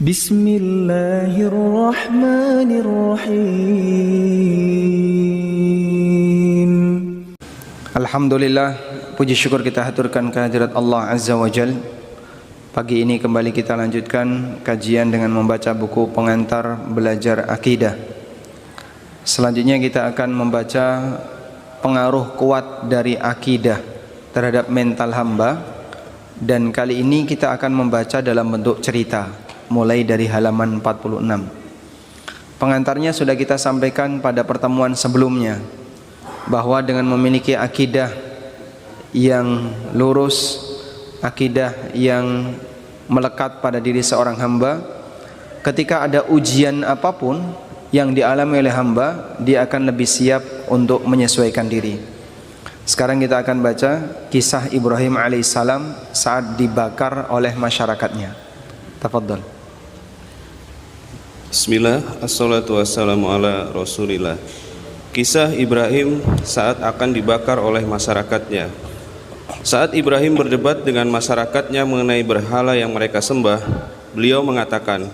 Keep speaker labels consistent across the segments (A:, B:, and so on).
A: Bismillahirrahmanirrahim. Alhamdulillah, puji syukur kita haturkan kehadirat Allah Azza wa Jal. Pagi ini kembali kita lanjutkan kajian dengan membaca buku pengantar belajar akidah. Selanjutnya kita akan membaca pengaruh kuat dari akidah terhadap mental hamba. Dan kali ini kita akan membaca dalam bentuk cerita, mulai dari halaman 46. Pengantarnya sudah kita sampaikan pada pertemuan sebelumnya, bahwa dengan memiliki akidah yang lurus, akidah yang melekat pada diri seorang hamba, ketika ada ujian apapun yang dialami oleh hamba, dia akan lebih siap untuk menyesuaikan diri. Sekarang kita akan baca kisah Ibrahim alaihissalam saat dibakar oleh masyarakatnya. Tafadhol.
B: Bismillah, assalatu wassalamu ala rasulillah. Kisah Ibrahim saat akan dibakar oleh masyarakatnya. Saat Ibrahim berdebat dengan masyarakatnya mengenai berhala yang mereka sembah, beliau mengatakan,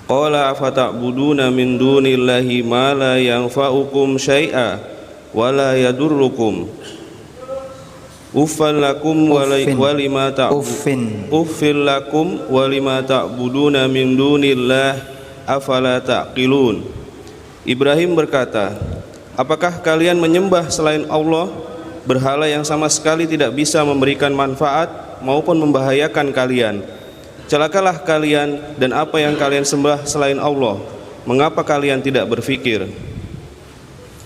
B: Qala afata'buduna min dunillahi ma la yanfa'ukum syai'a wa la yadurrukum uffin lakum walima ta'buduna min dunillah afala ta'qilun. Ibrahim berkata, apakah kalian menyembah selain Allah berhala yang sama sekali tidak bisa memberikan manfaat maupun membahayakan kalian? Celakalah kalian dan apa yang kalian sembah selain Allah. Mengapa kalian tidak berfikir?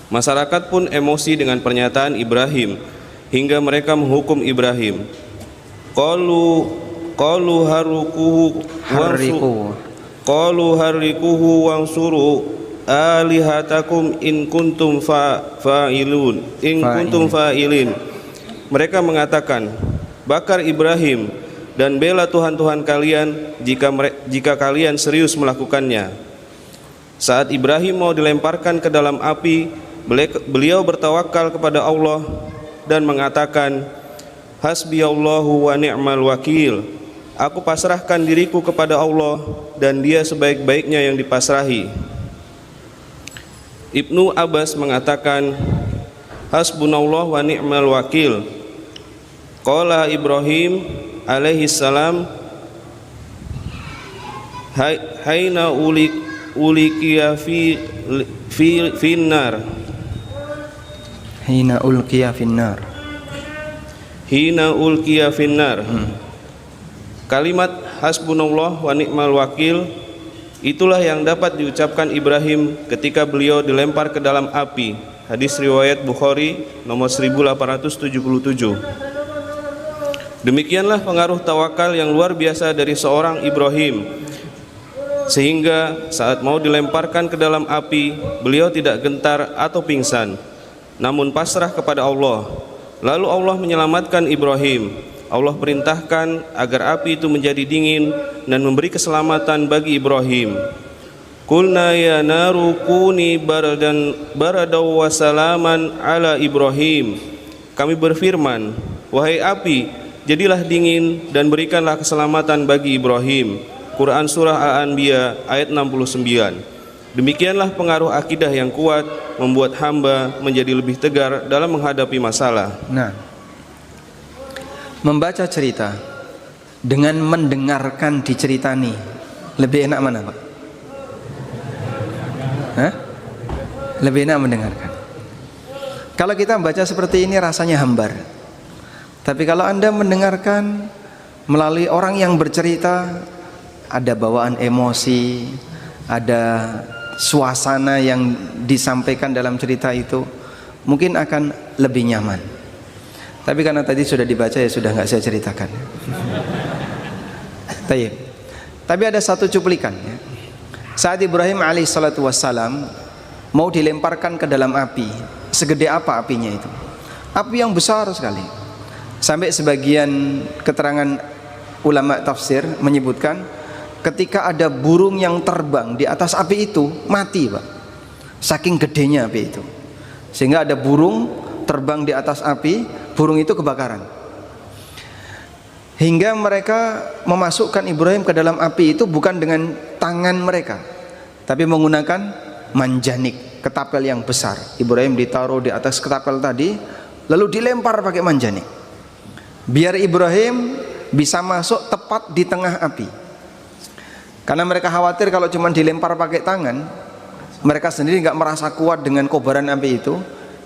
B: Masyarakat pun emosi dengan pernyataan Ibrahim hingga mereka menghukum Ibrahim. Qalu harrikuhu wansuru alihatakum in kuntum fa'ilin. Mereka mengatakan, bakar Ibrahim dan bela Tuhan-Tuhan kalian jika kalian serius melakukannya. Saat Ibrahim mau dilemparkan ke dalam api, beliau bertawakal kepada Allah dan mengatakan, Hasbiyallahu wa ni'mal wakil. Aku pasrahkan diriku kepada Allah dan Dia sebaik-baiknya yang dipasrahi. Ibnu Abbas mengatakan, Hasbunallah wa ni'mal wakil. Qala Ibrahim alaihi salam, Haina ulikiya finnar.
A: Hina ulqiya finnar. Kalimat hasbunallah wa ni'mal wakil itulah yang dapat diucapkan Ibrahim ketika beliau dilempar ke dalam api. Hadis riwayat Bukhari nomor 1877. Demikianlah pengaruh tawakal yang luar biasa dari seorang Ibrahim, sehingga saat mau dilemparkan ke dalam api, beliau tidak gentar atau pingsan, namun pasrah kepada Allah. Lalu Allah menyelamatkan Ibrahim. Allah perintahkan agar api itu menjadi dingin dan memberi keselamatan bagi Ibrahim. Qulna ya naru kuni baradan wa salaman ala Ibrahim. Kami berfirman, wahai api, jadilah dingin dan berikanlah keselamatan bagi Ibrahim. Quran Surah Al-Anbiya ayat 69. Demikianlah pengaruh akidah yang kuat membuat hamba menjadi lebih tegar dalam menghadapi masalah. Nah, membaca cerita dengan mendengarkan diceritani, lebih enak mana, Pak? Hah? Lebih enak mendengarkan. Kalau kita membaca seperti ini rasanya hambar. Tapi kalau Anda mendengarkan melalui orang yang bercerita, ada bawaan emosi, ada suasana yang disampaikan dalam cerita itu, mungkin akan lebih nyaman. Tapi karena tadi sudah dibaca, ya sudah nggak saya ceritakan. Tapi ada satu cuplikan ya. Saat Ibrahim alaihissalatu wassalam mau dilemparkan ke dalam api, segede apa apinya itu? Api yang besar sekali. Sampai sebagian keterangan ulama tafsir menyebutkan, ketika ada burung yang terbang di atas api itu mati, Pak. Saking gedenya api itu. Sehingga ada burung terbang di atas api, burung itu kebakaran. hingga mereka memasukkan Ibrahim ke dalam api itu bukan dengan tangan mereka, tapi menggunakan manjanik, ketapel yang besar. Ibrahim ditaruh di atas ketapel tadi, lalu dilempar pakai manjanik, biar Ibrahim bisa masuk tepat di tengah api. Karena mereka khawatir kalau cuma dilempar pakai tangan, mereka sendiri nggak merasa kuat dengan kobaran api itu.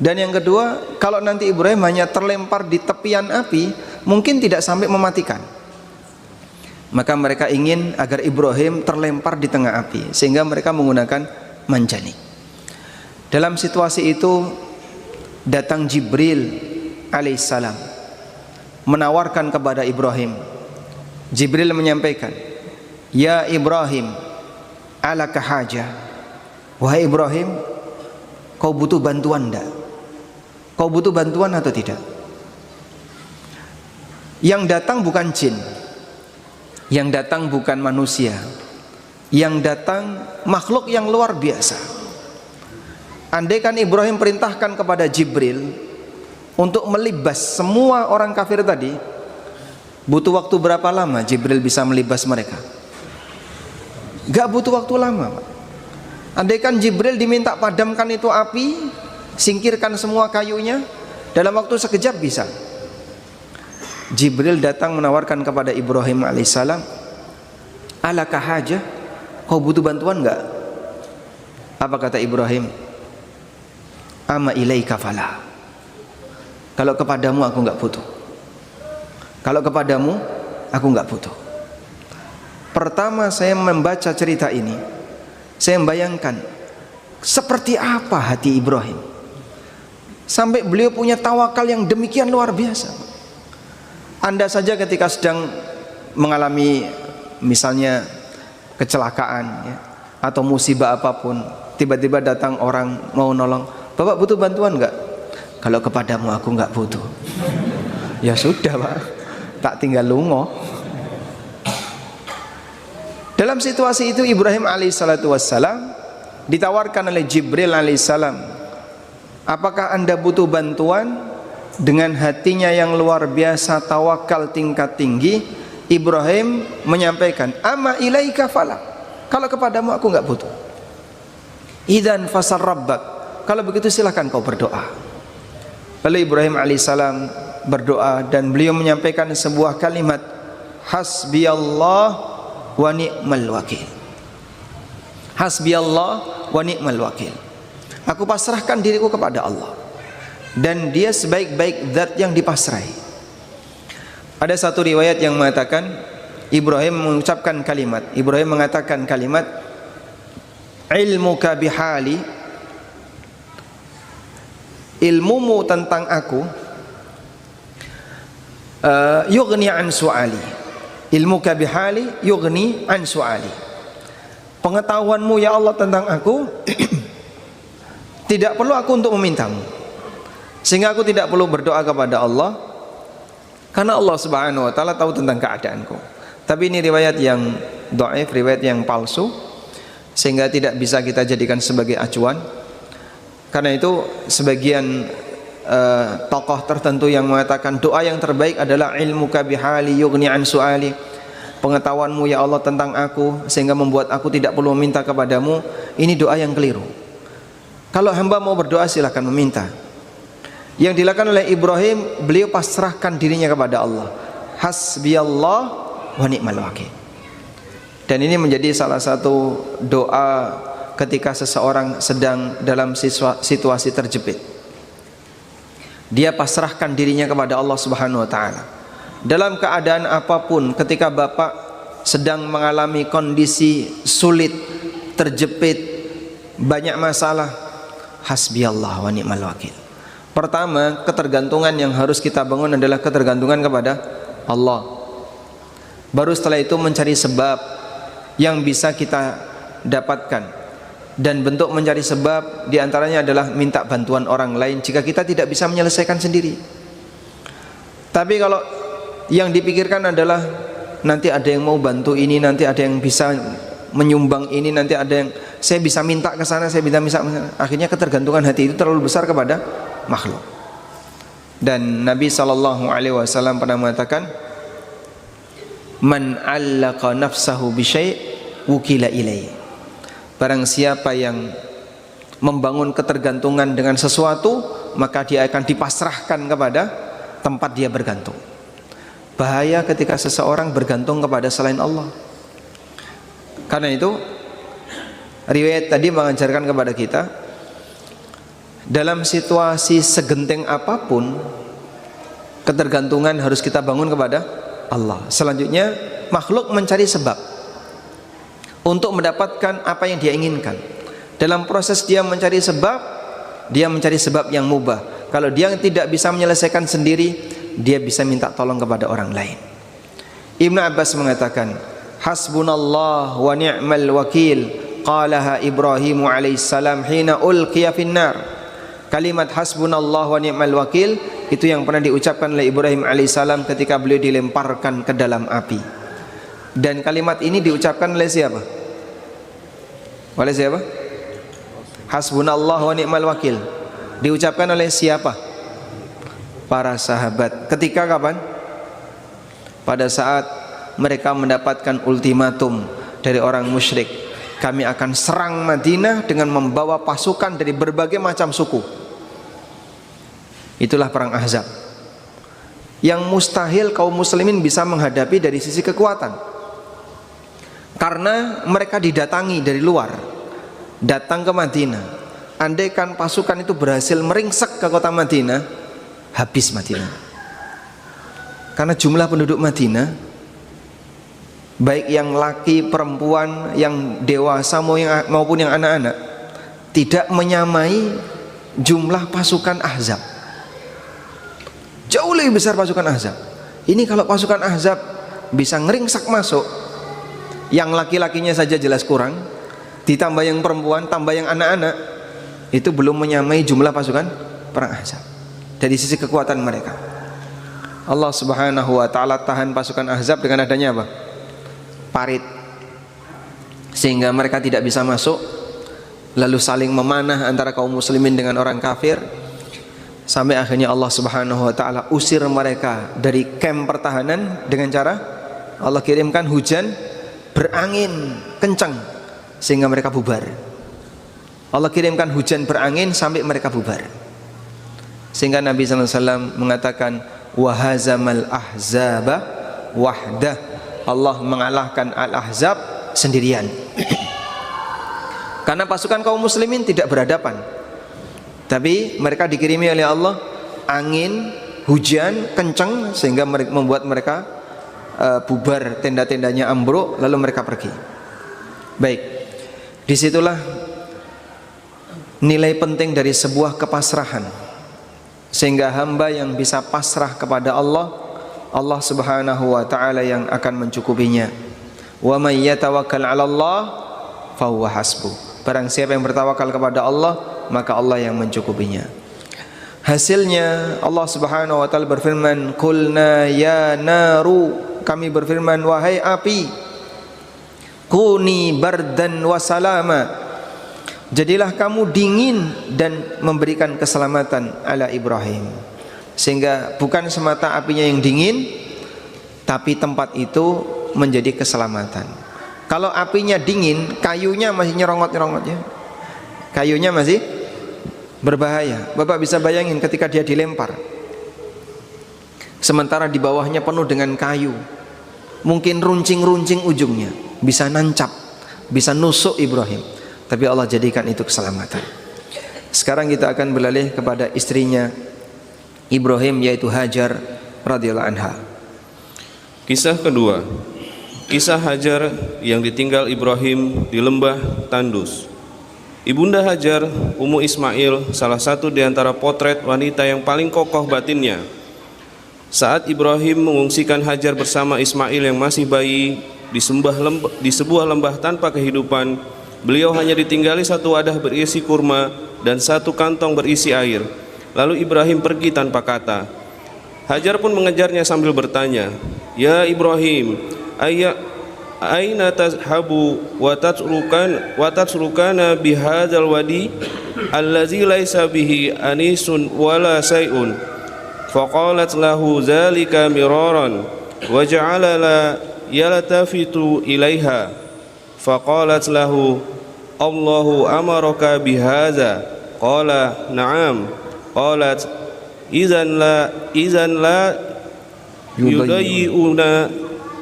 A: Dan yang kedua, kalau nanti Ibrahim hanya terlempar di tepian api, mungkin tidak sampai mematikan. Maka mereka ingin agar Ibrahim terlempar di tengah api, sehingga mereka menggunakan manjanik. Dalam situasi itu datang Jibril alaihissalam menawarkan kepada Ibrahim. Jibril menyampaikan, "Ya Ibrahim, alaka hajah." Wahai Ibrahim, kau butuh bantuan enggak? Kau butuh bantuan atau tidak? Yang datang bukan jin, yang datang bukan manusia, yang datang makhluk yang luar biasa. Andaikan Ibrahim perintahkan kepada Jibril untuk melibas semua orang kafir tadi, butuh waktu berapa lama Jibril bisa melibas mereka? Gak butuh waktu lama. Andaikan Jibril diminta padamkan itu api, singkirkan semua kayunya, dalam waktu sekejap bisa. Jibril datang menawarkan kepada Ibrahim alaihissalam, "Alaka hajah, kau butuh bantuan enggak?" Apa kata Ibrahim? "Ama ilaika fala." Kalau kepadamu aku enggak butuh. Kalau kepadamu aku enggak butuh. Pertama saya membaca cerita ini, saya membayangkan seperti apa hati Ibrahim, sampai beliau punya tawakal yang demikian luar biasa. Anda saja ketika sedang mengalami misalnya kecelakaan ya, atau musibah apapun, tiba-tiba datang orang mau nolong, "Bapak butuh bantuan enggak?" "Kalau kepadamu aku enggak butuh." Ya sudah Pak, tak tinggal lungo. Dalam situasi itu Ibrahim alaihissalatu wassalam ditawarkan oleh Jibril alaihissalam, "Apakah Anda butuh bantuan?" Dengan hatinya yang luar biasa, tawakal tingkat tinggi, Ibrahim menyampaikan, "Ama ilaika fala." Kalau kepadamu aku enggak butuh. "Idzan fasar rabbak." Kalau begitu silakan kau berdoa. Lalu Ibrahim alaihissalam berdoa dan beliau menyampaikan sebuah kalimat, "Hasbiyallah wa ni'mal wakil." Hasbiyallah wa ni'mal wakil. Aku pasrahkan diriku kepada Allah, dan dia sebaik-baik zat yang dipasrai. Ada satu riwayat yang mengatakan Ibrahim mengucapkan kalimat, Ibrahim mengatakan kalimat, "Ilmuka bihali," ilmumu tentang aku, yughni an su'ali. Ilmuka bihali yughni an su'ali. Pengetahuanmu ya Allah tentang aku tidak perlu aku untuk memintamu, sehingga aku tidak perlu berdoa kepada Allah, karena Allah subhanahu wa ta'ala tahu tentang keadaanku. Tapi ini riwayat yang dhaif, riwayat yang palsu, sehingga tidak bisa kita jadikan sebagai acuan. Karena itu sebagian tokoh tertentu yang mengatakan doa yang terbaik adalah ilmuka bihali yughni an su'ali. Pengetahuanmu ya Allah tentang aku sehingga membuat aku tidak perlu meminta kepadamu. Ini doa yang keliru. Kalau hamba mau berdoa silakan meminta. Yang dilakukan oleh Ibrahim, beliau pasrahkan dirinya kepada Allah. Hasbiyallah wa ni'mal wakil. Dan ini menjadi salah satu doa ketika seseorang sedang dalam situasi terjepit. Dia pasrahkan dirinya kepada Allah Subhanahu wa taala. Dalam keadaan apapun, ketika Bapak sedang mengalami kondisi sulit, terjepit, banyak masalah, hasbiyallah wa ni'mal wakil. Pertama, ketergantungan yang harus kita bangun adalah ketergantungan kepada Allah. Baru setelah itu mencari sebab yang bisa kita dapatkan. Dan bentuk mencari sebab diantaranya adalah minta bantuan orang lain jika kita tidak bisa menyelesaikan sendiri. Tapi kalau yang dipikirkan adalah nanti ada yang mau bantu ini, nanti ada yang bisa menyumbang ini, nanti ada yang saya bisa minta ke sana, saya bisa akhirnya ketergantungan hati itu terlalu besar kepada makhluk. Dan Nabi SAW pernah mengatakan, Man 'allaqa nafsahu bi syai' wukila ilaihi. Barang siapa yang membangun ketergantungan dengan sesuatu, maka dia akan dipasrahkan kepada tempat dia bergantung. Bahaya ketika seseorang bergantung kepada selain Allah. Karena itu riwayat tadi mengajarkan kepada kita, dalam situasi segenting apapun, ketergantungan harus kita bangun kepada Allah. Selanjutnya, makhluk mencari sebab untuk mendapatkan apa yang dia inginkan. Dalam proses dia mencari sebab yang mubah. Kalau dia tidak bisa menyelesaikan sendiri, dia bisa minta tolong kepada orang lain. Ibnu Abbas mengatakan, hasbunallah wa ni'mal wakil, qalaha Ibrahim alaihissalam hina ulqiya finnar. Kalimat hasbunallah wa ni'mal wakil itu yang pernah diucapkan oleh Ibrahim alaihissalam ketika beliau dilemparkan ke dalam api. Dan kalimat ini diucapkan oleh siapa? Oleh siapa? Hasbunallah wa ni'mal wakil. Diucapkan oleh siapa? Para sahabat. Ketika kapan? Pada saat mereka mendapatkan ultimatum dari orang musyrik, kami akan serang Madinah dengan membawa pasukan dari berbagai macam suku. Itulah perang Ahzab, yang mustahil kaum muslimin bisa menghadapi dari sisi kekuatan, karena mereka didatangi dari luar, datang ke Madinah. Andaikan pasukan itu berhasil meringsek ke kota Madinah, habis Madinah. Karena jumlah penduduk Madinah, baik yang laki, perempuan, yang dewasa maupun yang anak-anak, tidak menyamai jumlah pasukan Ahzab. Jauh lebih besar pasukan Ahzab. Ini kalau pasukan Ahzab bisa ngeringsek masuk, yang laki-lakinya saja jelas kurang, ditambah yang perempuan, tambah yang anak-anak, itu belum menyamai jumlah pasukan perang Ahzab dari sisi kekuatan mereka. Allah Subhanahu wa ta'ala tahan pasukan Ahzab dengan adanya apa? Parit, sehingga mereka tidak bisa masuk, lalu saling memanah antara kaum muslimin dengan orang kafir, sampai akhirnya Allah Subhanahu wa ta'ala usir mereka dari kamp pertahanan dengan cara Allah kirimkan hujan berangin kencang sehingga mereka bubar. Allah kirimkan hujan berangin sampai mereka bubar, sehingga Nabi SAW mengatakan wahazamal ahzaba wahdah. Allah mengalahkan al-ahzab sendirian. Karena pasukan kaum muslimin tidak berhadapan, tapi mereka dikirimi oleh Allah angin, hujan kencang sehingga membuat mereka bubar, tenda-tendanya ambruk, lalu mereka pergi. Baik, disitulah nilai penting dari sebuah kepasrahan, sehingga hamba yang bisa pasrah kepada Allah, Allah Subhanahu wa ta'ala yang akan mencukupinya. Wa may yatawakkal 'ala Allah fa huwa hasbuh. Barang siapa yang bertawakal kepada Allah, maka Allah yang mencukupinya. Hasilnya Allah Subhanahu wa ta'ala berfirman, qulna ya naru, kami berfirman wahai api, kuni bardan wa salama, jadilah kamu dingin dan memberikan keselamatan ala Ibrahim. Sehingga bukan semata apinya yang dingin, tapi tempat itu menjadi keselamatan. Kalau apinya dingin, kayunya masih nyeronggot-nyeronggot ya. Kayunya masih berbahaya. Bapak bisa bayangin ketika dia dilempar, sementara di bawahnya penuh dengan kayu, mungkin runcing-runcing ujungnya, bisa nancap, bisa nusuk Ibrahim, tapi Allah jadikan itu keselamatan. Sekarang kita akan beralih kepada istrinya Ibrahim, yaitu Hajar radhiyallahu anha.
B: Kisah kedua, kisah Hajar yang ditinggal Ibrahim di lembah Tandus. Ibunda Hajar, Ummu Ismail, salah satu di antara potret wanita yang paling kokoh batinnya. Saat Ibrahim mengungsikan Hajar bersama Ismail yang masih bayi di sebuah lembah tanpa kehidupan, beliau hanya ditinggali satu wadah berisi kurma dan satu kantong berisi air. Lalu Ibrahim pergi tanpa kata. Hajar pun mengejarnya sambil bertanya, "Ya Ibrahim, aina tazhabu wa tatrukana bihadzal wadi allazi laisa bihi anisun wala sayun?" Faqalat lahu zalika miraran wa ja'ala la yaltafitu ilaiha faqalat lahu Allahu amaraka bihadza qala na'am qalat idzan la yudayyi'una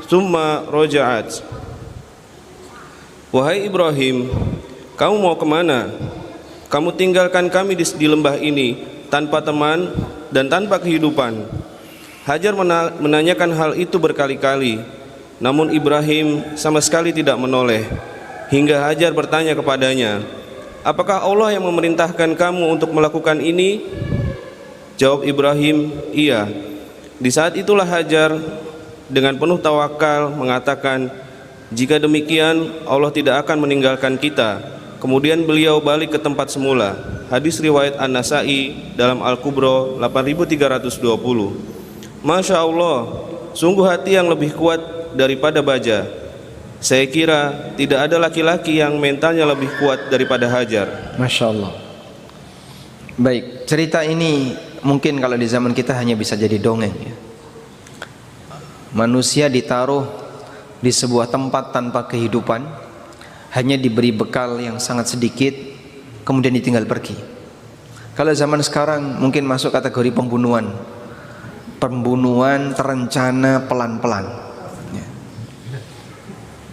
B: thumma raja'at. Wahai Ibrahim, kamu mau kemana? Kamu tinggalkan kami di lembah ini tanpa teman dan tanpa kehidupan. Hajar menanyakan hal itu berkali-kali, namun Ibrahim sama sekali tidak menoleh. Hingga Hajar bertanya kepadanya, apakah Allah yang memerintahkan kamu untuk melakukan ini? Jawab Ibrahim, iya. Di saat itulah Hajar dengan penuh tawakal mengatakan, jika demikian Allah tidak akan meninggalkan kita. Kemudian beliau balik ke tempat semula. Hadis riwayat An-Nasa'i dalam Al-Kubra 8320. Masya Allah, sungguh hati yang lebih kuat daripada baja. Saya kira tidak ada laki-laki yang mentalnya lebih kuat daripada Hajar.
A: Masya Allah. Baik, cerita ini mungkin kalau di zaman kita hanya bisa jadi dongeng ya. Manusia ditaruh di sebuah tempat tanpa kehidupan, hanya diberi bekal yang sangat sedikit, kemudian ditinggal pergi. Kalau zaman sekarang mungkin masuk kategori pembunuhan. Pembunuhan terencana pelan-pelan.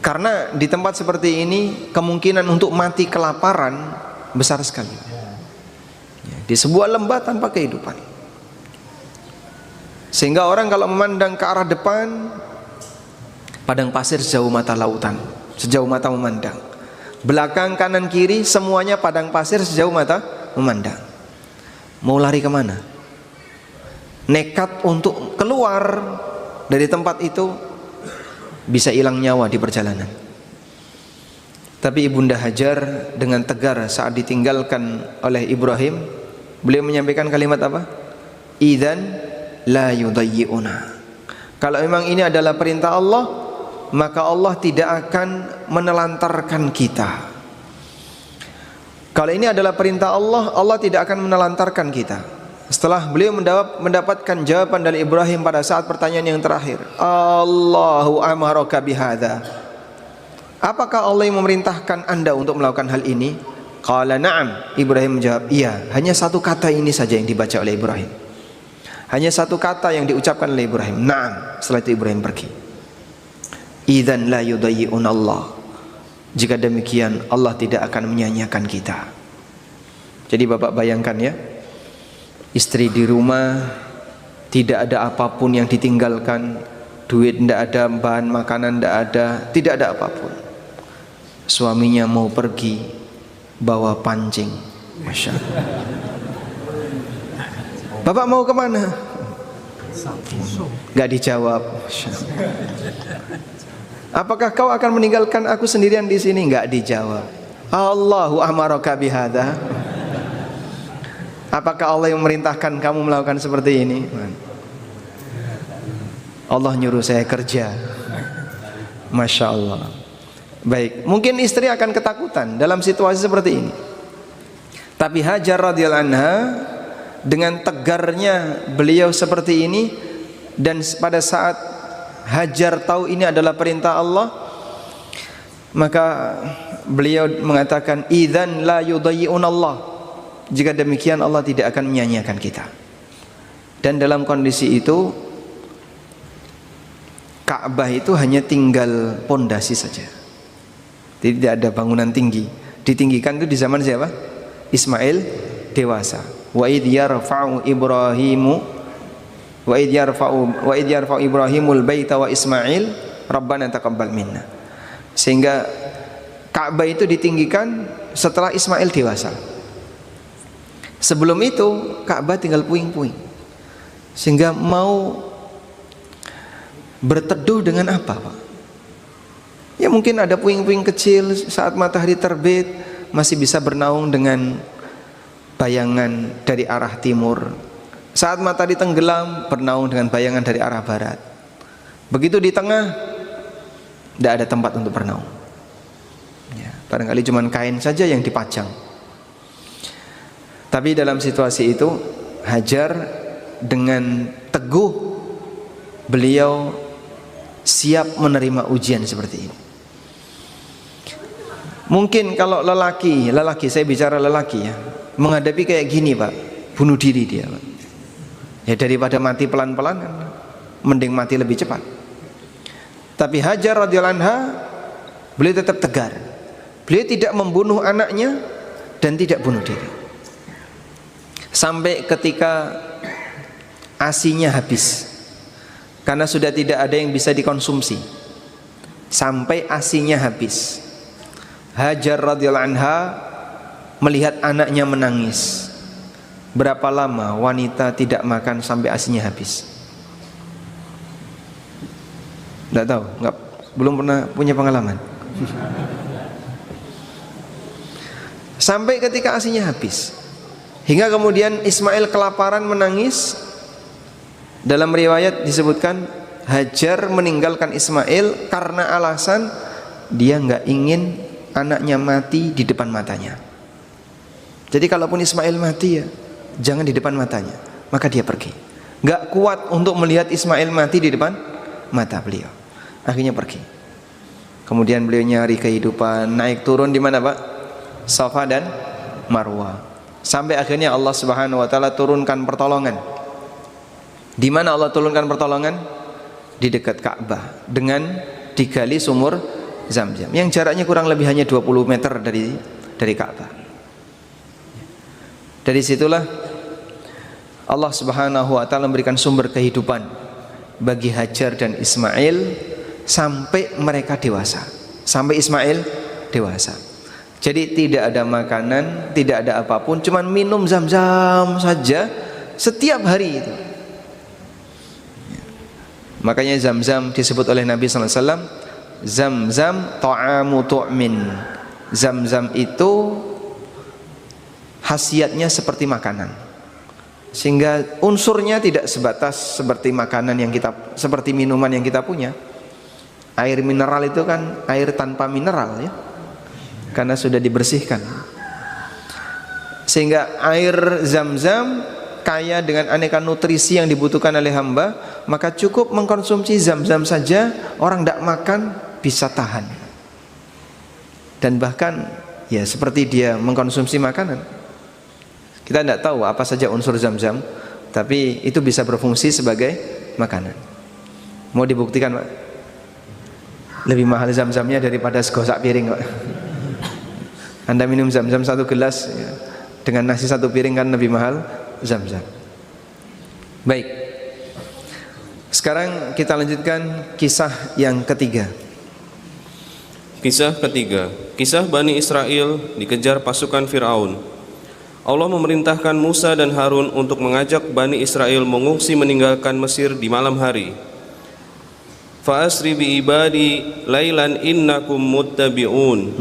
A: Karena di tempat seperti ini kemungkinan untuk mati kelaparan besar sekali. Di sebuah lembah tanpa kehidupan. Sehingga orang kalau memandang ke arah depan, padang pasir sejauh mata lautan, sejauh mata memandang. Belakang, kanan, kiri semuanya padang pasir sejauh mata memandang. Mau lari kemana? Nekat untuk keluar dari tempat itu, bisa hilang nyawa di perjalanan. Tapi Ibunda Hajar dengan tegar saat ditinggalkan oleh Ibrahim, beliau menyampaikan kalimat apa? Idzan la yudayyi'una. Kalau memang ini adalah perintah Allah, maka Allah tidak akan menelantarkan kita. Kalau ini adalah perintah Allah, Allah tidak akan menelantarkan kita. Setelah beliau mendapatkan jawaban dari Ibrahim pada saat pertanyaan yang terakhir, Allahu amaraka bihadza. Apakah Allah yang memerintahkan Anda untuk melakukan hal ini? Qala na'am. Ibrahim menjawab, iya. Hanya satu kata ini saja yang dibaca oleh Ibrahim. Hanya satu kata yang diucapkan oleh Ibrahim, na'am. Setelah itu Ibrahim pergi. Idzan la yudayyi'un Allah. Jika demikian Allah tidak akan menyia-nyiakan kita. Jadi Bapak bayangkan ya, istri di rumah, tidak ada apapun yang ditinggalkan, duit tidak ada, bahan makanan tidak ada, tidak ada apapun. Suaminya mau pergi, bawa pancing. Masya Allah. Bapak mau kemana? Gak dijawab. Apakah kau akan meninggalkan aku sendirian di sini? Gak dijawab. Allahu amaraka bihadza. Apakah Allah yang memerintahkan kamu melakukan seperti ini? Allah nyuruh saya kerja. Masya Allah. Baik, mungkin istri akan ketakutan dalam situasi seperti ini. Tapi Hajar radhiyallahu anha dengan tegarnya beliau seperti ini, dan pada saat Hajar tahu ini adalah perintah Allah, maka beliau mengatakan idzan la yudayyi'un Allah. Jika demikian Allah tidak akan menyia-nyiakan kita. Dan dalam kondisi itu Ka'bah itu hanya tinggal pondasi saja. Tidak ada bangunan tinggi. Ditinggikan itu di zaman siapa? Ismail dewasa. Wa idh yarfa'u Ibrahimul baita wa Ismail Rabbana taqabbal minna. Sehingga Ka'bah itu ditinggikan setelah Ismail dewasa. Sebelum itu Ka'bah tinggal puing-puing. Sehingga mau berteduh dengan apa, Pak? Ya mungkin ada puing-puing kecil saat matahari terbit, masih bisa bernaung dengan bayangan dari arah timur. Saat matahari tenggelam, bernaung dengan bayangan dari arah barat. Begitu di tengah, tidak ada tempat untuk bernaung. Ya, barangkali cuma kain saja yang dipajang. Tapi dalam situasi itu Hajar dengan teguh beliau siap menerima ujian seperti ini. Mungkin kalau lelaki, saya bicara lelaki ya, menghadapi kayak gini Pak, bunuh diri dia Pak. Ya daripada mati pelan-pelan kan, mending mati lebih cepat. Tapi Hajar radhiyallahu anha, beliau tetap tegar. Beliau tidak membunuh anaknya dan tidak bunuh diri. Sampai ketika ASINya habis, karena sudah tidak ada yang bisa dikonsumsi. Sampai ASINya habis, Hajar radhiyallahu anha melihat anaknya menangis. Berapa lama wanita tidak makan sampai ASINya habis? Tidak tahu, belum pernah punya pengalaman. Sampai ketika ASINya habis, hingga kemudian Ismail kelaparan menangis. Dalam riwayat disebutkan Hajar meninggalkan Ismail karena alasan dia nggak ingin anaknya mati di depan matanya. Jadi kalaupun Ismail mati ya jangan di depan matanya, maka dia pergi. Nggak kuat untuk melihat Ismail mati di depan mata beliau, akhirnya pergi. Kemudian beliau nyari kehidupan, naik turun di mana Pak? Safa dan Marwah. Sampai akhirnya Allah Subhanahu wa taala turunkan pertolongan. Di mana Allah turunkan pertolongan? Di dekat Ka'bah, dengan digali sumur Zam-Zam yang jaraknya kurang lebih hanya 20 meter dari Ka'bah. Dari situlah Allah Subhanahu wa taala memberikan sumber kehidupan bagi Hajar dan Ismail sampai mereka dewasa. Sampai Ismail dewasa. Jadi tidak ada makanan, tidak ada apapun, cuman minum Zam-Zam saja setiap hari itu. Makanya Zam-Zam disebut oleh Nabi sallallahu alaihi wasallam Zam-Zam ta'amu tu'min. Zam-Zam itu khasiatnya seperti makanan, sehingga unsurnya tidak sebatas seperti makanan yang kita, seperti minuman yang kita punya. Air mineral itu kan air tanpa mineral ya, karena sudah dibersihkan. Sehingga air Zam-Zam kaya dengan aneka nutrisi yang dibutuhkan oleh hamba, maka cukup mengkonsumsi Zam-Zam saja, orang tidak makan bisa tahan. Dan bahkan ya seperti dia mengkonsumsi makanan. Kita tidak tahu apa saja unsur Zam-Zam, tapi itu bisa berfungsi sebagai makanan. Mau dibuktikan Pak? Lebih mahal Zam-Zamnya daripada segosak piring Pak. Anda minum Zam-Zam satu gelas ya, dengan nasi satu piring kan lebih mahal Zam-Zam. Baik, sekarang kita lanjutkan kisah yang ketiga.
B: Kisah ketiga, kisah Bani Israel dikejar pasukan Fir'aun. Allah memerintahkan Musa dan Harun untuk mengajak Bani Israel mengungsi meninggalkan Mesir di malam hari. Fa'asri bi ibadi lailan innakum muttaba'un.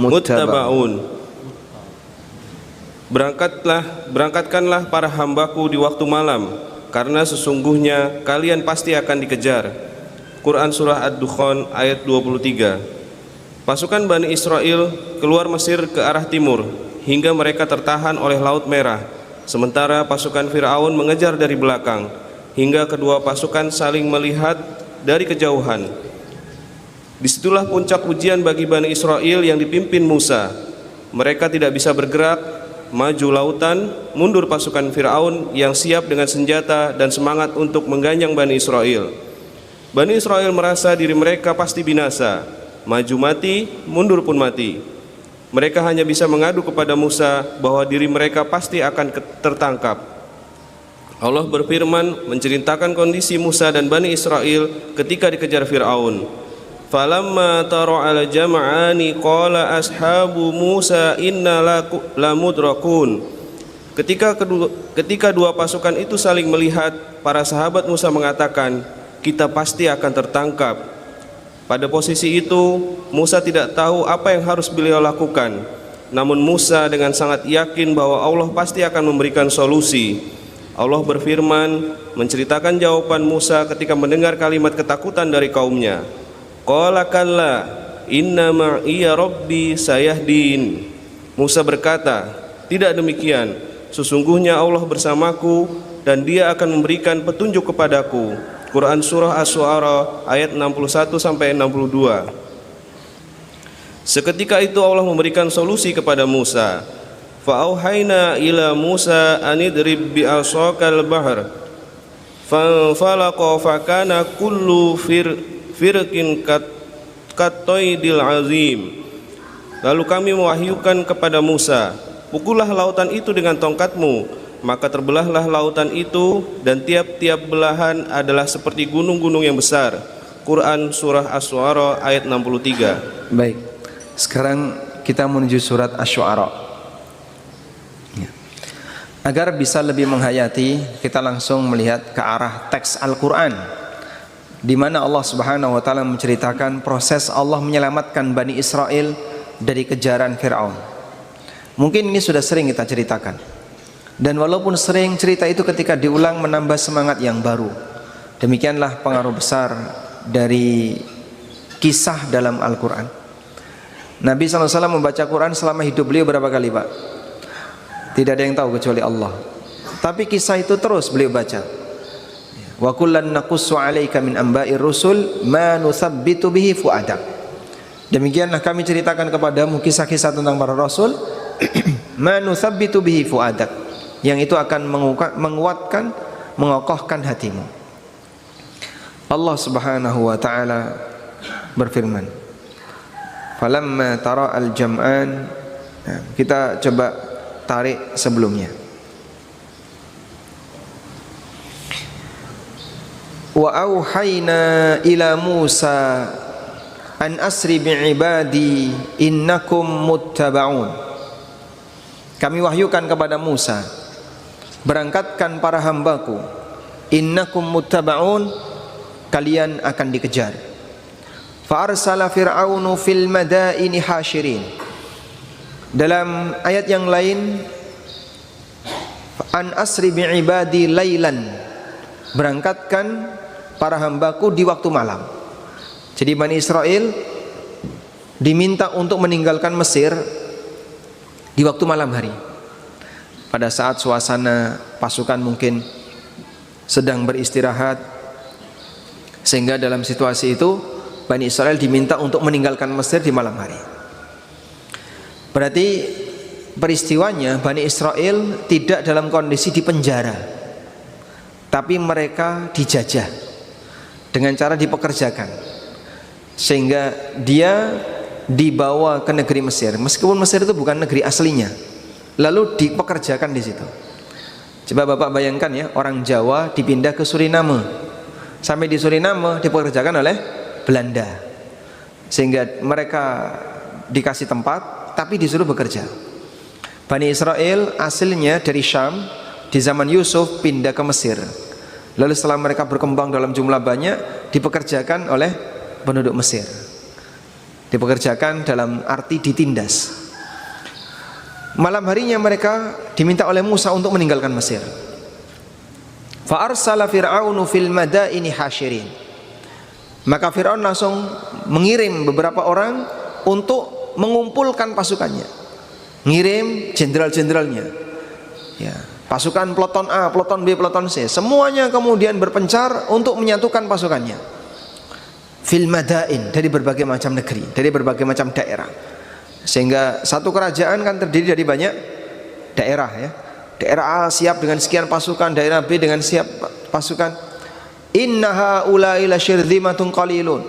B: Berangkatkanlah para hambaku di waktu malam, karena sesungguhnya kalian pasti akan dikejar. Quran Surah Ad-Dukhan ayat 23. Pasukan Bani Israel keluar Mesir ke arah timur, hingga mereka tertahan oleh Laut Merah, sementara pasukan Fir'aun mengejar dari belakang, hingga kedua pasukan saling melihat dari kejauhan. Disitulah puncak ujian bagi Bani Israel yang dipimpin Musa. Mereka tidak bisa bergerak, maju lautan, mundur pasukan Fir'aun yang siap dengan senjata dan semangat untuk mengganyang Bani Israel. Bani Israel merasa diri mereka pasti binasa, maju mati, mundur pun mati. Mereka hanya bisa mengadu kepada Musa bahwa diri mereka pasti akan tertangkap. Allah berfirman menceritakan kondisi Musa dan Bani Israel ketika dikejar Fir'aun. Falamma tara'al jama'ani qala ashabu Musa inna lamudrakun. Ketika dua pasukan itu saling melihat, para sahabat Musa mengatakan, kita pasti akan tertangkap. Pada posisi itu Musa tidak tahu apa yang harus beliau lakukan. Namun Musa dengan sangat yakin bahwa Allah pasti akan memberikan solusi. Allah berfirman menceritakan jawaban Musa ketika mendengar kalimat ketakutan dari kaumnya. Qala kalla inna ma'iya rabbi sayahdin. Musa berkata, tidak demikian, sesungguhnya Allah bersamaku dan Dia akan memberikan petunjuk kepadaku. Quran Surah Asy-Syu'ara ayat 61 sampai 62. Seketika itu Allah memberikan solusi kepada Musa. Fa'auhayna ila Musa anidrib bi'asakal bahr fanfalaqa fakana kullu firqin katoidil azim. Lalu kami mewahyukan kepada Musa, pukullah lautan itu dengan tongkatmu, maka terbelahlah lautan itu dan tiap-tiap belahan adalah seperti gunung-gunung yang besar. Quran Surah Asy-Syu'ara ayat 63.
A: Baik, sekarang kita menuju surat Asy-Syu'ara. Agar bisa lebih menghayati, kita langsung melihat ke arah teks Al-Quran, di mana Allah Subhanahu wa Ta'ala menceritakan proses Allah menyelamatkan Bani Israel dari kejaran Fir'aun. Mungkin ini sudah sering kita ceritakan, dan walaupun sering, cerita itu ketika diulang menambah semangat yang baru. Demikianlah pengaruh besar dari kisah dalam Al-Quran. Nabi SAW membaca Quran selama hidup beliau berapa kali, Pak? Tidak ada yang tahu kecuali Allah. Tapi kisah itu terus beliau baca. Wa kullan naqussu 'alaika min amba'ir rusul ma nuthabbitu bihi fu'adak. Demikianlah kami ceritakan kepadamu kisah-kisah tentang para rasul ma nuthabbitu bihi fu'adak, yang itu akan menguatkan, mengokohkan hatimu. Allah Subhanahu wa Ta'ala berfirman, falamma tara al-jam'an. Kita coba tarik sebelumnya. Wa auhayna ila Musa an asri bi'ibadi innakum muttaba'un. Kami wahyukan kepada Musa, berangkatkan para hambaku, innakum muttaba'un, kalian akan dikejar. Fa arsala fir'aunu fil madaini hasyirin. Dalam ayat yang lain, an asri bi'ibadi lailan, berangkatkan para hambaku di waktu malam. Jadi Bani Israel diminta untuk meninggalkan Mesir di waktu malam hari, pada saat suasana pasukan mungkin sedang beristirahat, sehingga dalam situasi itu Bani Israel diminta untuk meninggalkan Mesir di malam hari. Berarti peristiwanya Bani Israel tidak dalam kondisi dipenjara, tapi mereka dijajah dengan cara dipekerjakan, sehingga dia dibawa ke negeri Mesir, meskipun Mesir itu bukan negeri aslinya, lalu dipekerjakan di situ. Coba Bapak bayangkan ya, orang Jawa dipindah ke Suriname, sampai di Suriname dipekerjakan oleh Belanda, sehingga mereka dikasih tempat tapi disuruh bekerja. Bani Israel aslinya dari Syam, di zaman Yusuf pindah ke Mesir. Lalu setelah mereka berkembang dalam jumlah banyak, dipekerjakan oleh penduduk Mesir. Dipekerjakan dalam arti ditindas. Malam harinya mereka diminta oleh Musa untuk meninggalkan Mesir. Fa arsala fir'aunu fil madaini hasyirin. Maka Fir'aun langsung mengirim beberapa orang untuk mengumpulkan pasukannya, ngirim jenderal-jenderalnya, ya, pasukan peloton A, peloton B, peloton C, semuanya kemudian berpencar untuk menyatukan pasukannya. Fil madain, dari berbagai macam negeri, dari berbagai macam daerah, sehingga satu kerajaan kan terdiri dari banyak daerah ya. Daerah A siap dengan sekian pasukan, daerah B dengan siap pasukan. Innaha ulai lasyirzimatun qalilun.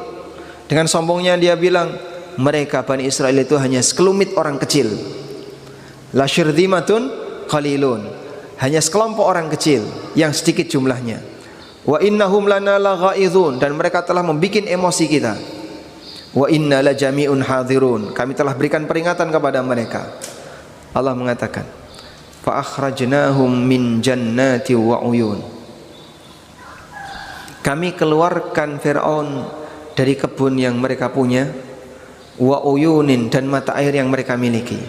A: Dengan sombongnya dia bilang, mereka Bani Israel itu hanya sekelumit orang kecil. Lasyirzimatun qalilun, hanya sekelompok orang kecil yang sedikit jumlahnya. Wa innahum lana laghaizun, dan mereka telah membuat emosi kita. Wa inna la jami'un hadirun, kami telah berikan peringatan kepada mereka. Allah mengatakan, fa akhrajnahum min jannati wa uyun. Kami keluarkan Fir'aun dari kebun yang mereka punya, wa uyunin, dan mata air yang mereka miliki,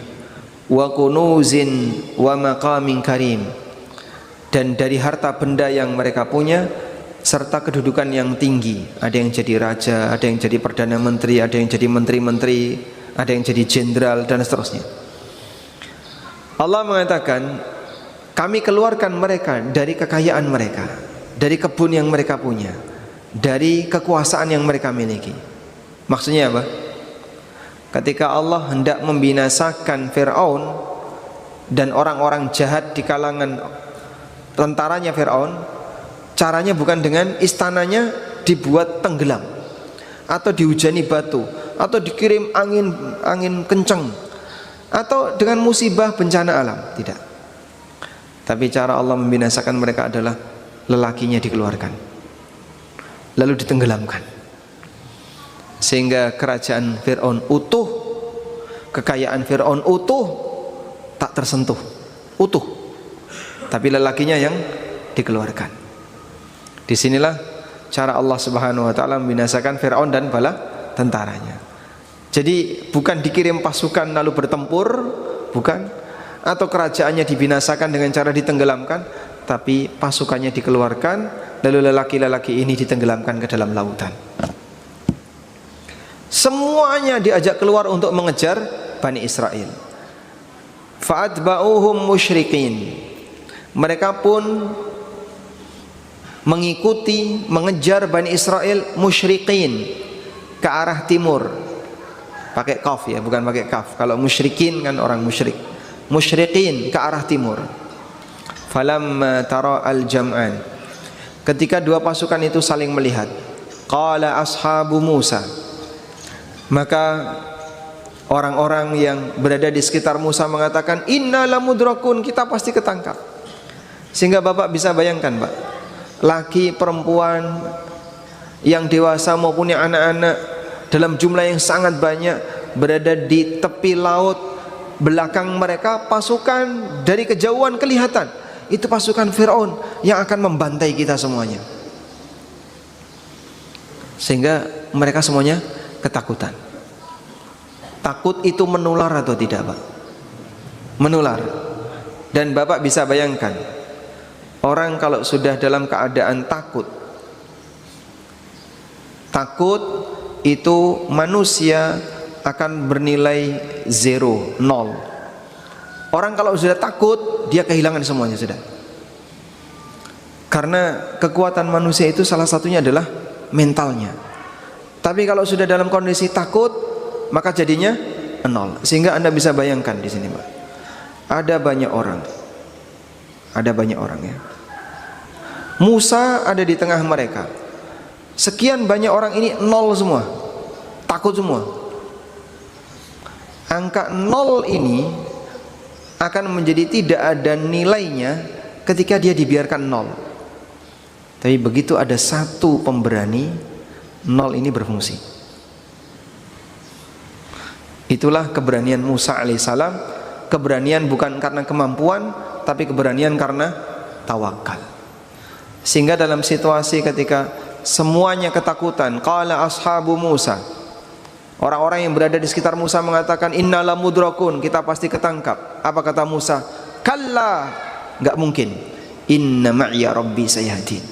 A: wa kunuzin wa maqamin karim, dan dari harta benda yang mereka punya serta kedudukan yang tinggi. Ada yang jadi raja, ada yang jadi perdana menteri, ada yang jadi menteri-menteri, ada yang jadi jenderal, dan seterusnya. Allah mengatakan, kami keluarkan mereka dari kekayaan mereka, dari kebun yang mereka punya, dari kekuasaan yang mereka miliki. Maksudnya apa? Ketika Allah hendak membinasakan Fir'aun dan orang-orang jahat di kalangan tentaranya Fir'aun, caranya bukan dengan istananya dibuat tenggelam atau dihujani batu atau dikirim angin kencang atau dengan musibah bencana alam, tidak. Tapi cara Allah membinasakan mereka adalah lelakinya dikeluarkan lalu ditenggelamkan, sehingga kerajaan Fir'aun utuh, kekayaan Fir'aun utuh, tak tersentuh, utuh, tapi lelakinya yang dikeluarkan. Disinilah cara Allah Subhanahu wa ta'ala membinasakan Fir'aun dan bala tentaranya. Jadi bukan dikirim pasukan lalu bertempur, bukan, atau kerajaannya dibinasakan dengan cara ditenggelamkan, tapi pasukannya dikeluarkan lalu lelaki-lelaki ini ditenggelamkan ke dalam lautan. Semuanya diajak keluar untuk mengejar Bani Israel. Fa'atba'uhum musyrikin. Mereka pun mengikuti, mengejar Bani Israel musyrikin, ke arah timur. Pakai kaf ya, bukan pakai kaf. Kalau musyrikin kan orang musyrik. Musyrikin ke arah timur. Falamma tara al-jam'an. Ketika dua pasukan itu saling melihat, qala ashabu Musa. Maka orang-orang yang berada di sekitar Musa mengatakan, inna lamudrakun, kita pasti ketangkap. Sehingga Bapak bisa bayangkan, Pak, laki, perempuan, yang dewasa maupun yang anak-anak dalam jumlah yang sangat banyak berada di tepi laut. Belakang mereka pasukan dari kejauhan kelihatan, itu pasukan Fir'aun yang akan membantai kita semuanya. Sehingga mereka semuanya ketakutan. Takut itu menular atau tidak, Pak? Menular. Dan Bapak bisa bayangkan, orang kalau sudah dalam keadaan takut, takut itu manusia akan bernilai 0, 0. Orang kalau sudah takut, dia kehilangan semuanya sudah. Karena kekuatan manusia itu salah satunya adalah mentalnya. Tapi kalau sudah dalam kondisi takut, maka jadinya 0. Sehingga Anda bisa bayangkan di sini, Pak. Ada banyak orang. Ada banyak orang ya. Musa ada di tengah mereka. Sekian banyak orang ini 0 semua. Takut semua. Angka 0 ini akan menjadi tidak ada nilainya ketika dia dibiarkan 0. Tapi begitu ada satu pemberani, 0 ini berfungsi. Itulah keberanian Musa alaihissalam. Keberanian bukan karena kemampuan, tapi keberanian karena tawakal. Sehingga dalam situasi ketika semuanya ketakutan, qala ashabu Musa, orang-orang yang berada di sekitar Musa mengatakan, inna lamudrakun, kita pasti ketangkap. Apa kata Musa? Kalla, enggak mungkin. Inna ma'iya rabbi sayahdin.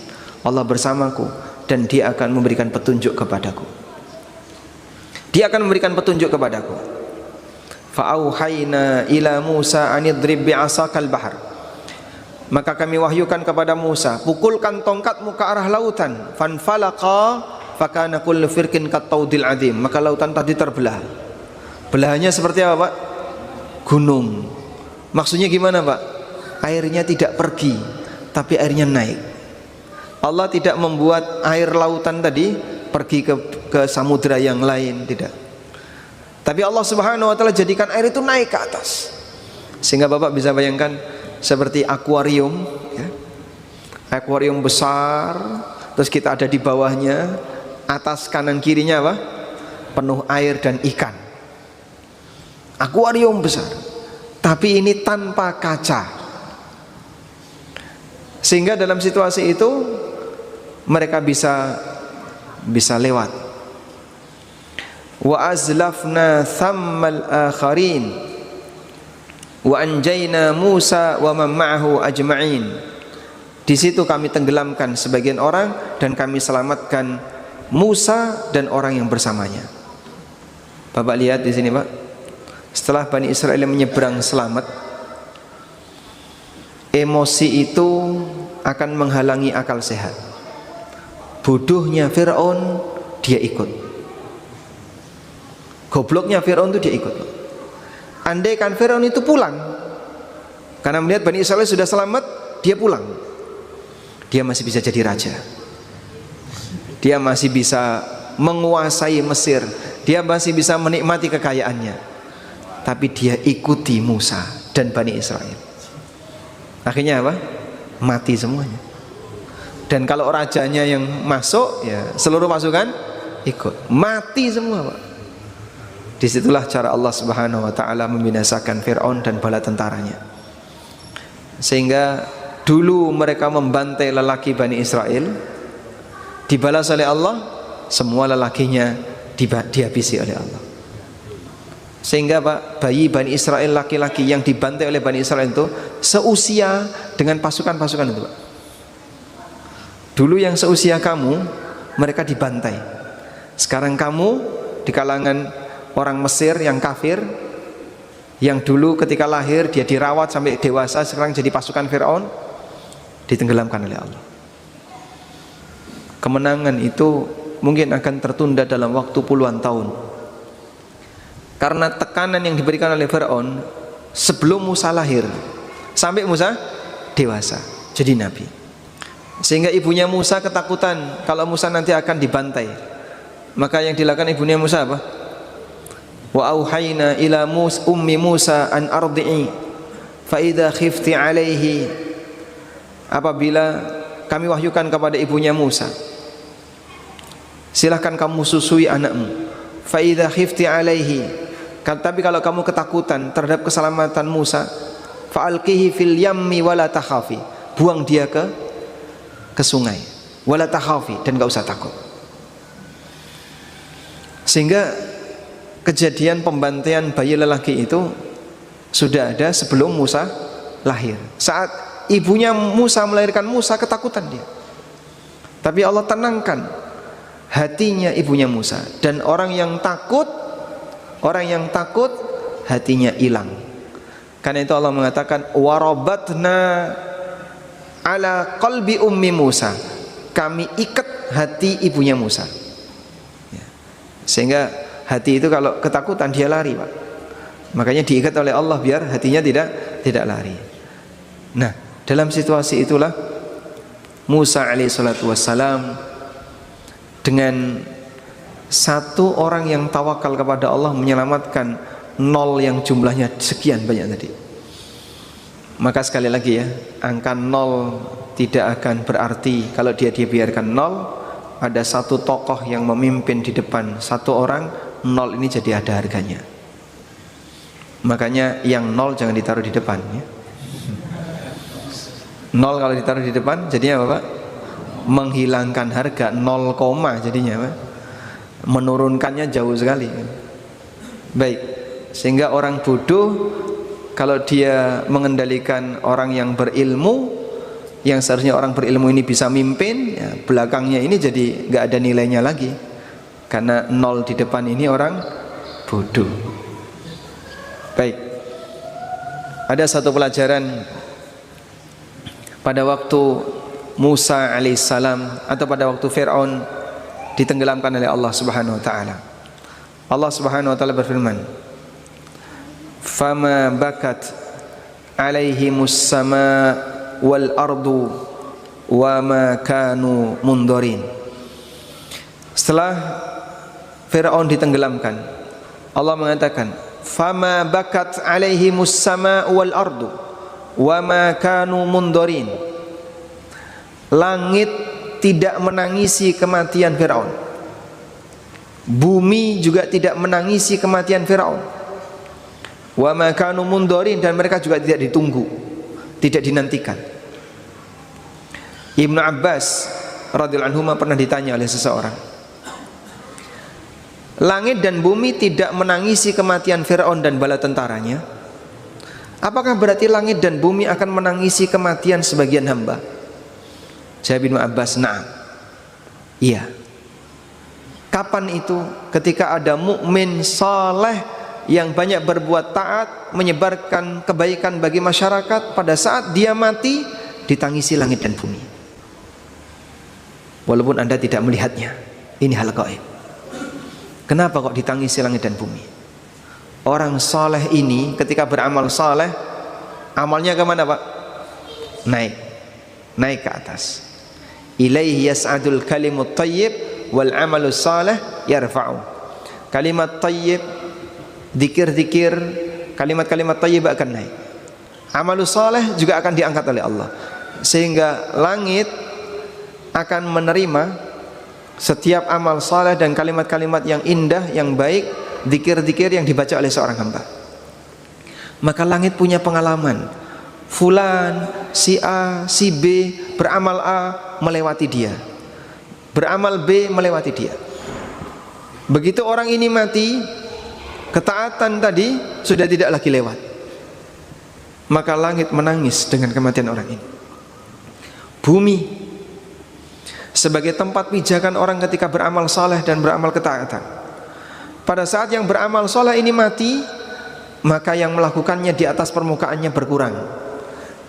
A: Allah bersamaku dan dia akan memberikan petunjuk kepadaku. Dia akan memberikan petunjuk kepadaku. Fa'auhayna ila Musa anidrib bi'asakal bahar. Maka kami wahyukan kepada Musa, pukulkan tongkatmu ke arah lautan. Fanfalaqa fakana kullu firqin kattaudil azim. Maka lautan tadi terbelah. Belahannya seperti apa, Pak? Gunung. Maksudnya gimana, Pak? Airnya tidak pergi, tapi airnya naik. Allah tidak membuat air lautan tadi pergi ke samudra yang lain, tidak. Tapi Allah Subhanahu wa ta'ala jadikan air itu naik ke atas. Sehingga Bapak bisa bayangkan seperti akuarium ya. Akuarium besar, terus kita ada di bawahnya, atas kanan kirinya apa? Penuh air dan ikan. Akuarium besar, tapi ini tanpa kaca. Sehingga dalam situasi itu mereka bisa lewat. Wa azlafna thammal akharin wa anjayna Musa wa man ma'ahu ajma'in. Di situ kami tenggelamkan sebagian orang dan kami selamatkan Musa dan orang yang bersamanya. Bapak lihat di sini, Pak. Setelah Bani Israel menyeberang selamat, emosi itu akan menghalangi akal sehat. bodohnya Fir'aun dia ikut, gobloknya Fir'aun itu dia ikut. Andai kan Fir'aun itu pulang karena melihat Bani Israel sudah selamat, dia pulang, dia masih bisa jadi raja, dia masih bisa menguasai Mesir, dia masih bisa menikmati kekayaannya. Tapi dia ikuti Musa dan Bani Israel, akhirnya apa? Mati semuanya. Dan kalau rajanya yang masuk, ya seluruh pasukan ikut, mati semua, Pak. Disitulah cara Allah Subhanahu wa ta'ala membinasakan Fir'aun dan bala tentaranya. Sehingga dulu mereka membantai lelaki Bani Israel, dibalas oleh Allah, semua lelakinya dihabisi oleh Allah. Sehingga Pak, bayi Bani Israel laki-laki yang dibantai oleh Bani Israel itu seusia dengan pasukan-pasukan itu, Pak. Dulu yang seusia kamu, mereka dibantai. Sekarang kamu di kalangan orang Mesir yang kafir, yang dulu ketika lahir dia dirawat sampai dewasa, sekarang jadi pasukan Fir'aun, ditenggelamkan oleh Allah. Kemenangan itu mungkin akan tertunda dalam waktu puluhan tahun, karena tekanan yang diberikan oleh Fir'aun sebelum Musa lahir sampai Musa dewasa jadi nabi. Sehingga ibunya Musa ketakutan kalau Musa nanti akan dibantai. Maka yang dilakukan ibunya Musa apa? Wa auhayna ila ummi Musa an ardi'i fa idza khifti alaihi. Apabila kami wahyukan kepada ibunya Musa, silahkan kamu susui anakmu. Fa idza khifti alaihi. Tapi kalau kamu ketakutan terhadap keselamatan Musa, fa alqihi fil yammi wala takhafi. Buang dia ke sungai, wala takhafi, dan enggak usah takut. Sehingga kejadian pembantaian bayi lelaki itu sudah ada sebelum Musa lahir. Saat ibunya Musa melahirkan Musa, ketakutan dia, tapi Allah tenangkan hatinya ibunya Musa. Dan orang yang takut hatinya hilang. Karena itu Allah mengatakan warabatna ala qalbi ummi Musa, kami ikat hati ibunya Musa. Sehingga hati itu kalau ketakutan dia lari, Pak. Makanya diikat oleh Allah biar hatinya tidak lari. Nah, dalam situasi itulah Musa alaihissalatu wassalam dengan satu orang yang tawakal kepada Allah menyelamatkan nol yang jumlahnya sekian banyak tadi. Maka sekali lagi ya, angka nol tidak akan berarti kalau dia biarkan nol. Ada satu tokoh yang memimpin di depan satu orang, nol ini jadi ada harganya. Makanya yang nol jangan ditaruh di depan ya. Nol kalau ditaruh di depan jadinya apa, Pak? Menghilangkan harga, 0, jadinya Pak. Menurunkannya jauh sekali. Baik, sehingga orang bodoh kalau dia mengendalikan orang yang berilmu, yang seharusnya orang berilmu ini bisa mimpin, ya, belakangnya ini jadi nggak ada nilainya lagi, karena 0 di depan ini orang bodoh. Baik, ada satu pelajaran pada waktu Musa alaihissalam atau pada waktu Fir'aun ditenggelamkan oleh Allah Subhanahu wa ta'ala. Allah Subhanahu wa ta'ala berfirman, fama bakat alaihimus sama wal ardu wa ma kanu mundorin. Setelah Fir'aun ditenggelamkan, Allah mengatakan fama bakat alaihimus sama wal ardu wa ma kanu mundorin. Langit tidak menangisi kematian Fir'aun, bumi juga tidak menangisi kematian Fir'aun. Wa ma kanu mundorin, dan mereka juga tidak ditunggu, tidak dinantikan. Ibnu Abbas radhiyallahu anhu pernah ditanya oleh seseorang, langit dan bumi tidak menangisi kematian Fir'aun dan bala tentaranya, apakah berarti langit dan bumi akan menangisi kematian sebagian hamba? Jawab Ibnu Abbas, na'am, iya. Kapan itu? Ketika ada mukmin saleh yang banyak berbuat taat, menyebarkan kebaikan bagi masyarakat, pada saat dia mati ditangisi langit dan bumi. walaupun Anda tidak melihatnya. Ini hal gaib. Kenapa kok ditangisi langit dan bumi? Orang saleh ini ketika beramal saleh, amalnya kemana Pak? Naik ke atas. Ilaihi yas'adul kalimut thayyib wal amalus salih yarfa'u. Kalimat thayyib, zikir-zikir, kalimat-kalimat thayyib akan naik. Amalus salih juga akan diangkat oleh Allah. Sehingga langit akan menerima setiap amal saleh dan kalimat-kalimat yang indah, yang baik, zikir-zikir yang dibaca oleh seorang hamba. Maka langit punya pengalaman. Fulan, si A, si B beramal A melewati dia, beramal B melewati dia. Begitu orang ini mati, ketaatan tadi sudah tidak lagi lewat. Maka langit menangis dengan kematian orang ini. Bumi sebagai tempat pijakan orang ketika beramal saleh dan beramal ketaatan. Pada saat yang beramal saleh ini mati, maka yang melakukannya di atas permukaannya berkurang.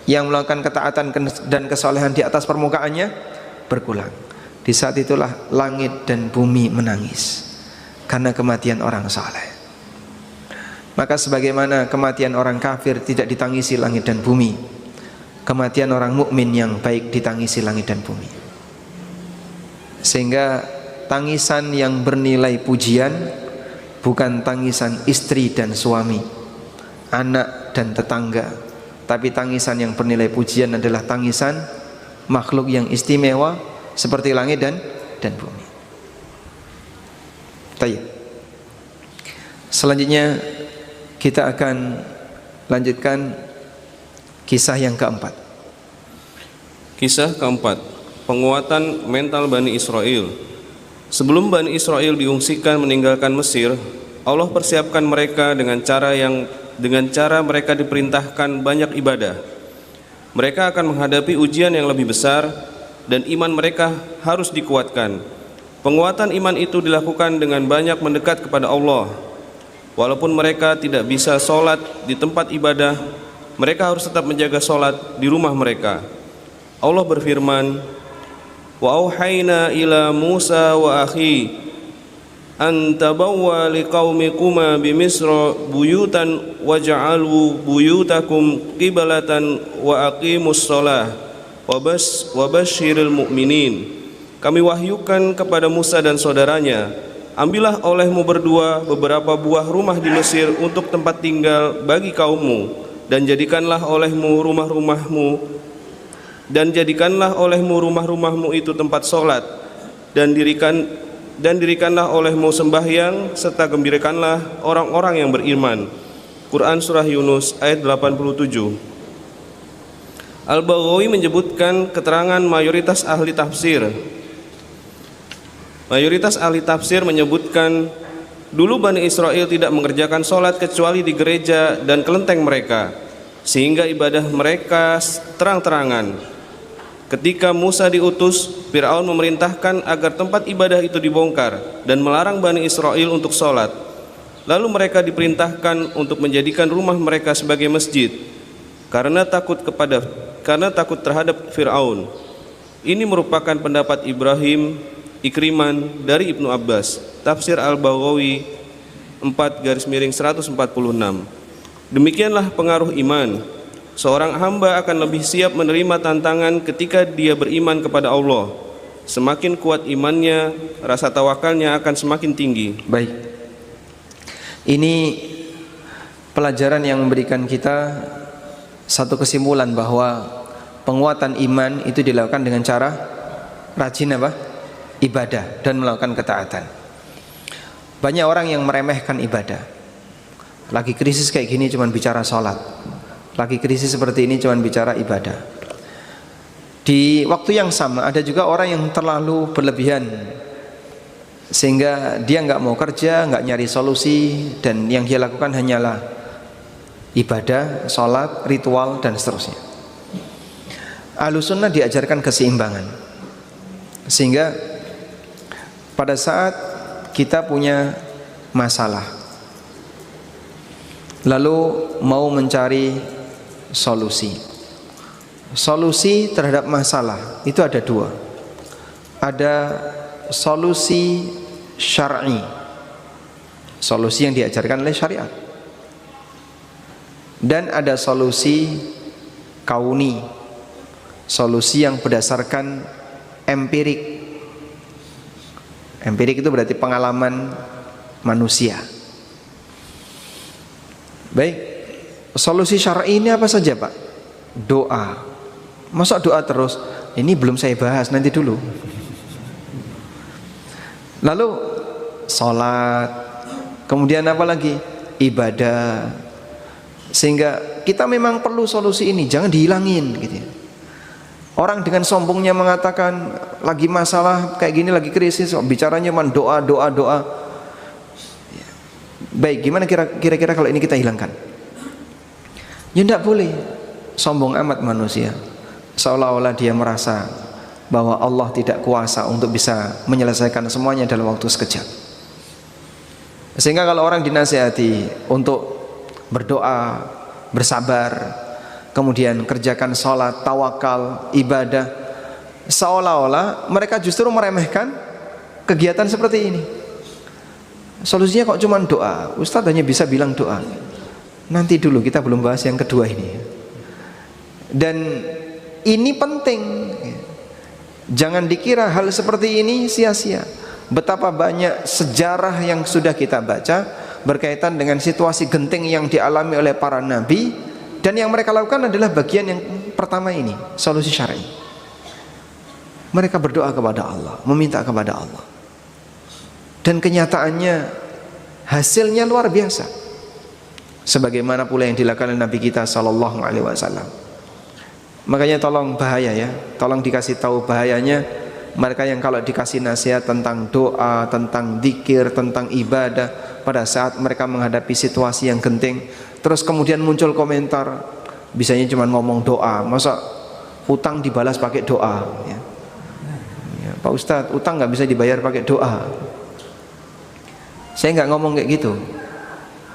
A: Yang melakukan ketaatan dan kesolehan di atas permukaannya berkurang. Di saat itulah langit dan bumi menangis karena kematian orang saleh. Maka sebagaimana kematian orang kafir tidak ditangisi langit dan bumi, kematian orang mukmin yang baik ditangisi langit dan bumi. Sehingga tangisan yang bernilai pujian bukan tangisan istri dan suami, anak dan tetangga, tapi tangisan yang bernilai pujian adalah tangisan makhluk yang istimewa seperti langit dan bumi. Baik. Selanjutnya kita akan lanjutkan kisah yang keempat.
B: Kisah keempat, penguatan mental Bani Israel. Sebelum Bani Israel diungsikan meninggalkan Mesir, Allah persiapkan mereka dengan cara mereka diperintahkan banyak ibadah. Mereka akan menghadapi ujian yang lebih besar dan iman mereka harus dikuatkan. Penguatan iman itu dilakukan dengan banyak mendekat kepada Allah. Walaupun mereka tidak bisa sholat di tempat ibadah, mereka harus tetap menjaga sholat di rumah mereka. Allah berfirman, wa auhayna ila Musa wa akhi an tabawwa liqaumikuma bimisra buyutan waj'alu buyutakum qiblatan wa aqimus shalah wa basyiril mu'minin. Kami wahyukan kepada Musa dan saudaranya, ambillah olehmu berdua beberapa buah rumah di Mesir untuk tempat tinggal bagi kaummu, dan jadikanlah olehmu rumah-rumahmu itu tempat sholat, dan dirikanlah olehmu sembahyang, serta gembirakanlah orang-orang yang beriman. Quran Surah Yunus ayat 87. Al-Baghawi menyebutkan keterangan mayoritas ahli tafsir. Mayoritas ahli tafsir menyebutkan dulu Bani Israel tidak mengerjakan sholat kecuali di gereja dan kelenteng mereka, sehingga ibadah mereka terang-terangan. Ketika Musa diutus, Fir'aun memerintahkan agar tempat ibadah itu dibongkar dan melarang Bani Israel untuk sholat. Lalu mereka diperintahkan untuk menjadikan rumah mereka sebagai masjid karena takut terhadap Fir'aun. Ini merupakan pendapat Ibrahim Ikriman dari Ibnu Abbas, Tafsir Al-Baghawi 4-146. Demikianlah pengaruh iman. Seorang hamba akan lebih siap menerima tantangan ketika dia beriman kepada Allah. Semakin kuat imannya, rasa tawakalnya akan semakin tinggi.
A: Baik. Ini pelajaran yang memberikan kita satu kesimpulan bahwa penguatan iman itu dilakukan dengan cara rajin ibadah dan melakukan ketaatan. Banyak orang yang meremehkan ibadah. Lagi krisis kayak gini cuman bicara sholat, lagi krisis seperti ini cuman bicara ibadah. Di waktu yang sama ada juga orang yang terlalu berlebihan, sehingga dia nggak mau kerja, nggak nyari solusi, dan yang dia lakukan hanyalah ibadah, sholat, ritual, dan seterusnya. Ahlussunnah diajarkan keseimbangan, sehingga pada saat kita punya masalah, lalu mau mencari solusi terhadap masalah, itu ada dua. ada solusi syar'i, solusi yang diajarkan oleh syariat, dan ada solusi kauni, solusi yang berdasarkan empirik. Empirik itu berarti pengalaman manusia. Baik, solusi syar'i ini apa saja Pak? Doa. Masa doa terus? Ini belum saya bahas, nanti dulu. Lalu sholat, kemudian apa lagi? Ibadah. Sehingga kita memang perlu solusi ini, jangan dihilangin gitu ya. Orang dengan sombongnya mengatakan lagi masalah kayak gini, lagi krisis, bicaranya cuma doa, doa, doa. Baik, gimana kira-kira kalau ini kita hilangkan? Ya tidak boleh. Sombong amat manusia, seolah-olah dia merasa bahwa Allah tidak kuasa untuk bisa menyelesaikan semuanya dalam waktu sekejap. Sehingga kalau orang dinasihati untuk berdoa, bersabar, kemudian kerjakan sholat, tawakal, ibadah, seolah-olah mereka justru meremehkan kegiatan seperti ini. Solusinya kok cuma doa? Ustadz hanya bisa bilang doa. Nanti dulu, kita belum bahas yang kedua ini. Dan ini penting. Jangan dikira hal seperti ini sia-sia. Betapa banyak sejarah yang sudah kita baca berkaitan dengan situasi genting yang dialami oleh para nabi, dan yang mereka lakukan adalah bagian yang pertama ini, solusi syar'i. Mereka berdoa kepada Allah, meminta kepada Allah. Dan kenyataannya hasilnya luar biasa. Sebagaimana pula yang dilakukan oleh Nabi kita sallallahu alaihi wasallam. Makanya tolong bahaya ya, tolong dikasih tahu bahayanya mereka yang kalau dikasih nasihat tentang doa, tentang zikir, tentang ibadah, pada saat mereka menghadapi situasi yang genting, terus kemudian muncul komentar, bisanya cuma ngomong doa, masa utang dibalas pakai doa ya. Ya, Pak Ustadz, utang nggak bisa dibayar pakai doa. Saya nggak ngomong kayak gitu,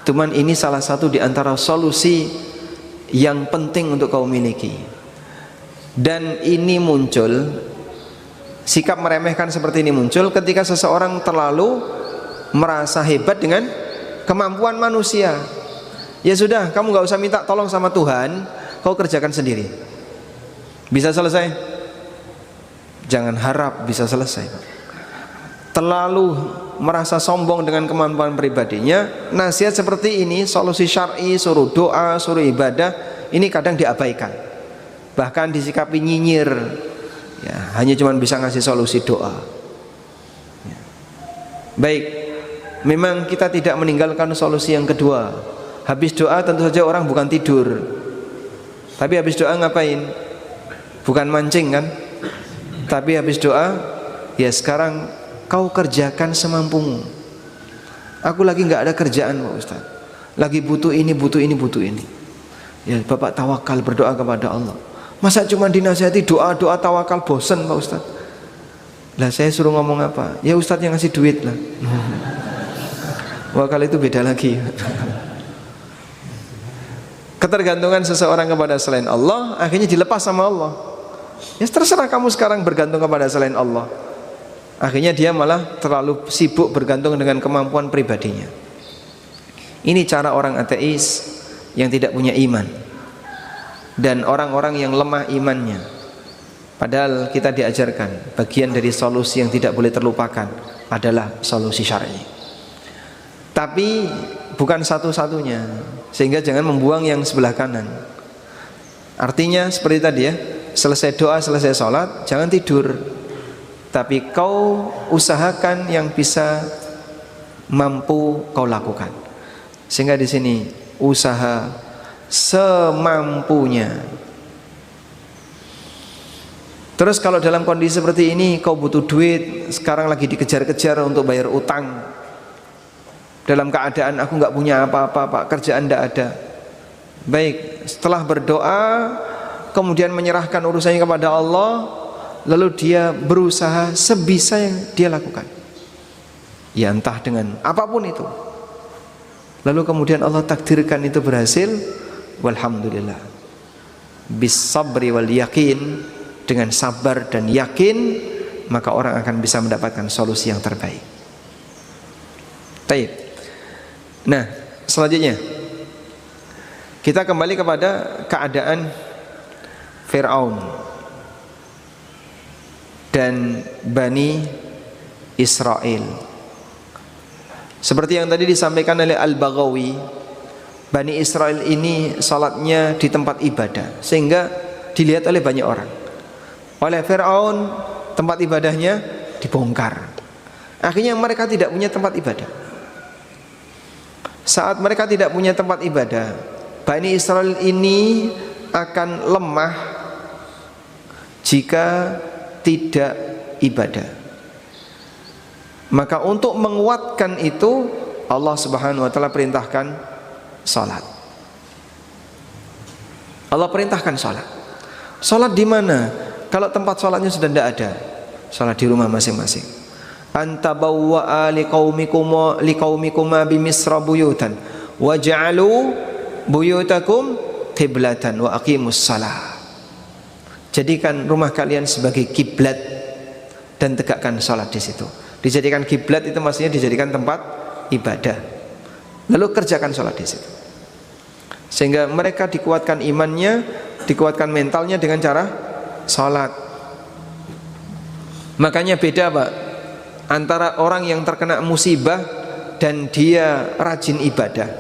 A: cuman ini salah satu di antara solusi yang penting untuk kau miliki. Dan ini muncul, sikap meremehkan seperti ini muncul ketika seseorang terlalu merasa hebat dengan kemampuan manusia. Ya sudah, kamu nggak usah minta tolong sama Tuhan, kau kerjakan sendiri. Bisa selesai? Jangan harap bisa selesai. Terlalu merasa sombong dengan kemampuan pribadinya, nasihat seperti ini, solusi syar'i, suruh doa, suruh ibadah, ini kadang diabaikan, bahkan disikapi nyinyir ya, hanya cuma bisa ngasih solusi doa ya. Baik, memang kita tidak meninggalkan solusi yang kedua. Habis doa tentu saja orang bukan tidur, tapi habis doa ngapain? Bukan mancing kan? Tapi habis doa, ya sekarang kau kerjakan semampumu. Aku lagi nggak ada kerjaan Pak Ustaz, lagi butuh ini, butuh ini, butuh ini. Ya Bapak tawakal, berdoa kepada Allah. Masa cuma dinasihati doa-doa tawakal, bosan Pak Ustaz? Lah saya suruh ngomong apa? Ya Ustaz yang ngasih duit lah. Wah kalau itu beda lagi. Ketergantungan seseorang kepada selain Allah akhirnya dilepas sama Allah. Ya terserah kamu sekarang bergantung kepada selain Allah. Akhirnya dia malah terlalu sibuk bergantung dengan kemampuan pribadinya. Ini cara orang ateis yang tidak punya iman dan orang-orang yang lemah imannya. Padahal kita diajarkan bagian dari solusi yang tidak boleh terlupakan adalah solusi syar'i. Tapi bukan satu-satunya, sehingga jangan membuang yang sebelah kanan. Artinya seperti tadi ya, selesai doa, selesai sholat, jangan tidur, tapi kau usahakan yang bisa mampu kau lakukan. Sehingga di sini usaha semampunya. Terus kalau dalam kondisi seperti ini kau butuh duit, sekarang lagi dikejar-kejar untuk bayar utang, dalam keadaan aku nggak punya apa-apa Pak, kerjaan tidak ada. Baik, setelah berdoa kemudian menyerahkan urusannya kepada Allah, lalu dia berusaha sebisa yang dia lakukan, ya entah dengan apapun itu. Lalu kemudian Allah takdirkan itu berhasil, walhamdulillah. Bis sabri wal yakin, dengan sabar dan yakin maka orang akan bisa mendapatkan solusi yang terbaik. Baik. Nah, selanjutnya kita kembali kepada keadaan Fir'aun dan Bani Israel. Seperti yang tadi disampaikan oleh Al-Baghawi, Bani Israel ini salatnya di tempat ibadah sehingga dilihat oleh banyak orang. Oleh Fir'aun tempat ibadahnya dibongkar. Akhirnya mereka tidak punya tempat ibadah. Saat mereka tidak punya tempat ibadah, Bani Israel ini akan lemah jika tidak ibadah. Maka untuk menguatkan itu, Allah Subhanahu wa taala perintahkan salat. Allah perintahkan salat. Salat di mana? Kalau tempat salatnya sudah tidak ada, salat di rumah masing-masing. Antabawwa'a liqaumikuma bimisra buyutan waj'alu buyutakum qiblatan wa aqimus shalah. Jadikan rumah kalian sebagai kiblat dan tegakkan salat di situ. Dijadikan kiblat itu maksudnya dijadikan tempat ibadah. Lalu kerjakan salat di situ. Sehingga mereka dikuatkan imannya, dikuatkan mentalnya dengan cara salat. Makanya beda, Pak, antara orang yang terkena musibah dan dia rajin ibadah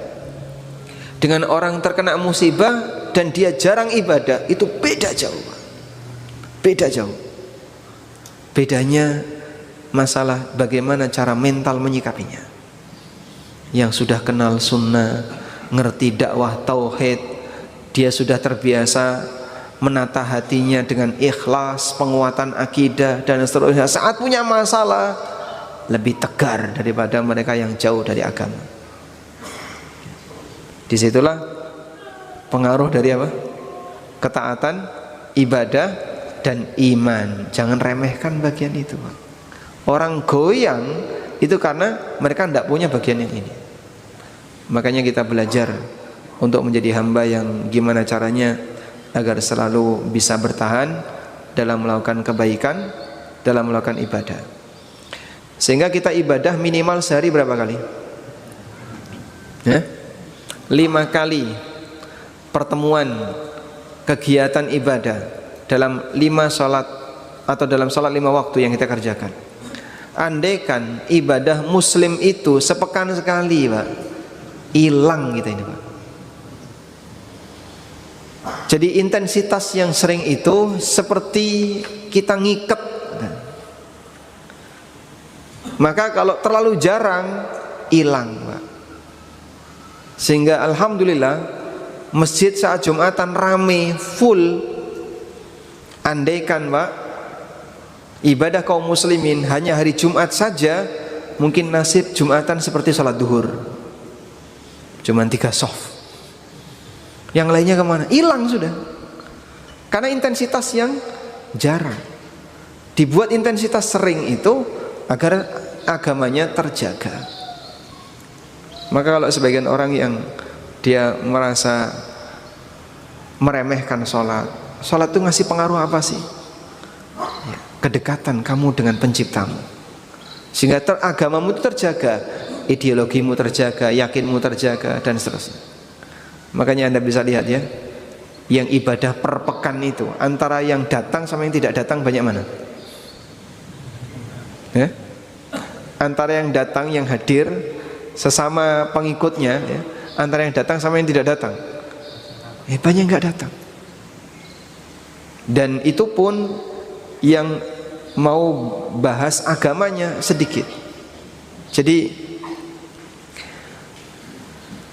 A: dengan orang terkena musibah dan dia jarang ibadah. Itu beda jauh, Pak. Beda jauh. Bedanya masalah bagaimana cara mental menyikapinya. Yang sudah kenal sunnah, ngerti dakwah tauhid, dia sudah terbiasa menata hatinya dengan ikhlas, penguatan akidah dan seterusnya. Saat punya masalah lebih tegar daripada mereka yang jauh dari agama. Disitulah pengaruh dari apa? Ketaatan, ibadah dan iman. Jangan remehkan bagian itu, Pak. Orang goyang itu karena mereka tidak punya bagian yang ini. Makanya kita belajar untuk menjadi hamba yang gimana caranya agar selalu bisa bertahan dalam melakukan kebaikan, dalam melakukan ibadah. Sehingga kita ibadah minimal sehari berapa kali? 5 kali pertemuan kegiatan ibadah dalam 5 sholat atau dalam sholat 5 waktu yang kita kerjakan. Andaikan ibadah muslim itu sepekan sekali, Pak, hilang kita ini, Pak. Jadi intensitas yang sering itu seperti kita ngiket. Maka kalau terlalu jarang, hilang, Pak. Sehingga alhamdulillah masjid saat Jumatan rame, full. Andaikan, Pak, ibadah kaum muslimin hanya hari Jumat saja, mungkin nasib Jumatan seperti sholat duhur, cuman 3 shaf. Yang lainnya kemana? Hilang sudah. Karena intensitas yang jarang. Dibuat intensitas sering itu agar agamanya terjaga. Maka kalau sebagian orang yang dia merasa meremehkan sholat, sholat itu ngasih pengaruh apa sih? Ya, kedekatan kamu dengan penciptamu, sehingga agamamu itu terjaga, ideologimu terjaga, yakinmu terjaga, dan seterusnya. Makanya Anda bisa lihat ya, yang ibadah per pekan itu antara yang datang sama yang tidak datang banyak mana? Ya? Antara yang datang, yang hadir sesama pengikutnya, ya, antara yang datang sama yang tidak datang, banyak yang nggak datang. Dan itu pun yang mau bahas agamanya sedikit. Jadi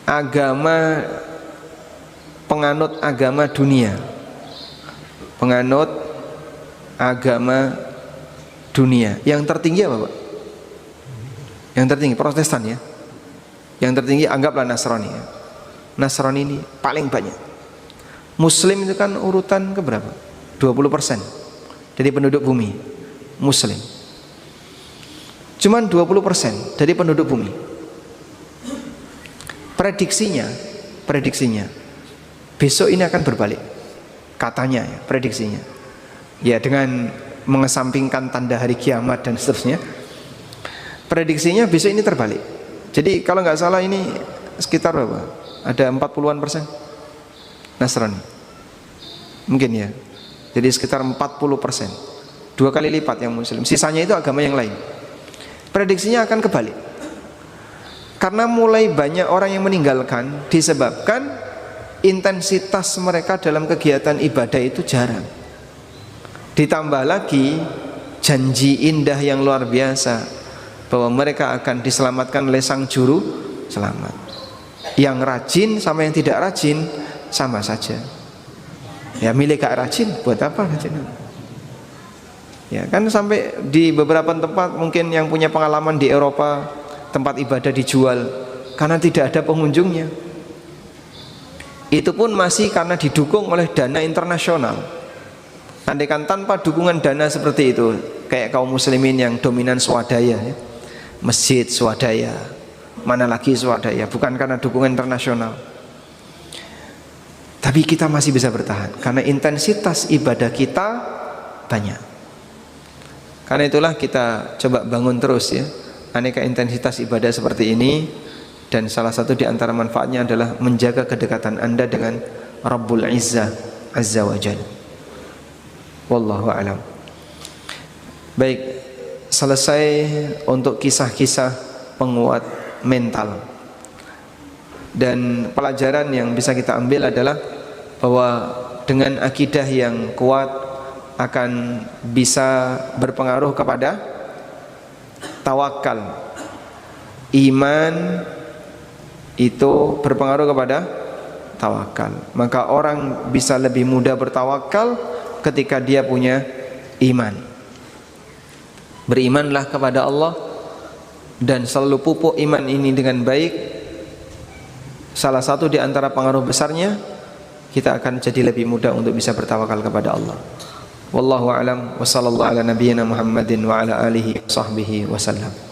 A: agama, penganut agama dunia, penganut agama dunia yang tertinggi apa, Pak? Yang tertinggi Protestan ya. Yang tertinggi anggaplah Nasrani ya. Nasrani ini paling banyak. Muslim itu kan urutan keberapa? 20% dari penduduk bumi Muslim. Cuman 20% dari penduduk bumi. Prediksinya besok ini akan berbalik, katanya ya, prediksinya. Ya dengan mengesampingkan tanda hari kiamat dan seterusnya. Prediksinya besok ini terbalik. Jadi kalau nggak salah ini sekitar berapa? Ada 40-an% Nasrani. Mungkin ya. Jadi sekitar 40%. 2 kali lipat yang muslim. Sisanya itu agama yang lain. Prediksinya akan kebalik. Karena mulai banyak orang yang meninggalkan disebabkan intensitas mereka dalam kegiatan ibadah itu jarang. Ditambah lagi janji indah yang luar biasa bahwa mereka akan diselamatkan oleh sang juru selamat. Yang rajin sama yang tidak rajin sama saja. Ya milih gak rajin buat apa rajin? Ya kan sampai di beberapa tempat mungkin yang punya pengalaman di Eropa tempat ibadah dijual karena tidak ada pengunjungnya. Itu pun masih karena didukung oleh dana internasional. Andaikan tanpa dukungan dana seperti itu, kayak kaum muslimin yang dominan swadaya ya. Masjid swadaya, mana lagi swadaya, bukan karena dukungan internasional. Tapi kita masih bisa bertahan karena intensitas ibadah kita banyak. Karena itulah kita coba bangun terus ya aneka intensitas ibadah seperti ini. Dan salah satu di antara manfaatnya adalah menjaga kedekatan Anda dengan Rabbul Izzah Azza wa Jalla. Wallahu a'lam. Baik, selesai untuk kisah-kisah penguat mental. Dan pelajaran yang bisa kita ambil adalah bahwa dengan akidah yang kuat akan bisa berpengaruh kepada tawakal. Iman itu berpengaruh kepada tawakal. Maka orang bisa lebih mudah bertawakal ketika dia punya iman. Berimanlah kepada Allah dan selalu pupuk iman ini dengan baik. Salah satu di antara pengaruh besarnya, kita akan jadi lebih mudah untuk bisa bertawakal kepada Allah. Wallahu a'lam wa sallallahu ala nabiyyina Muhammadin wa ala alihi wa sahbihi wasallam.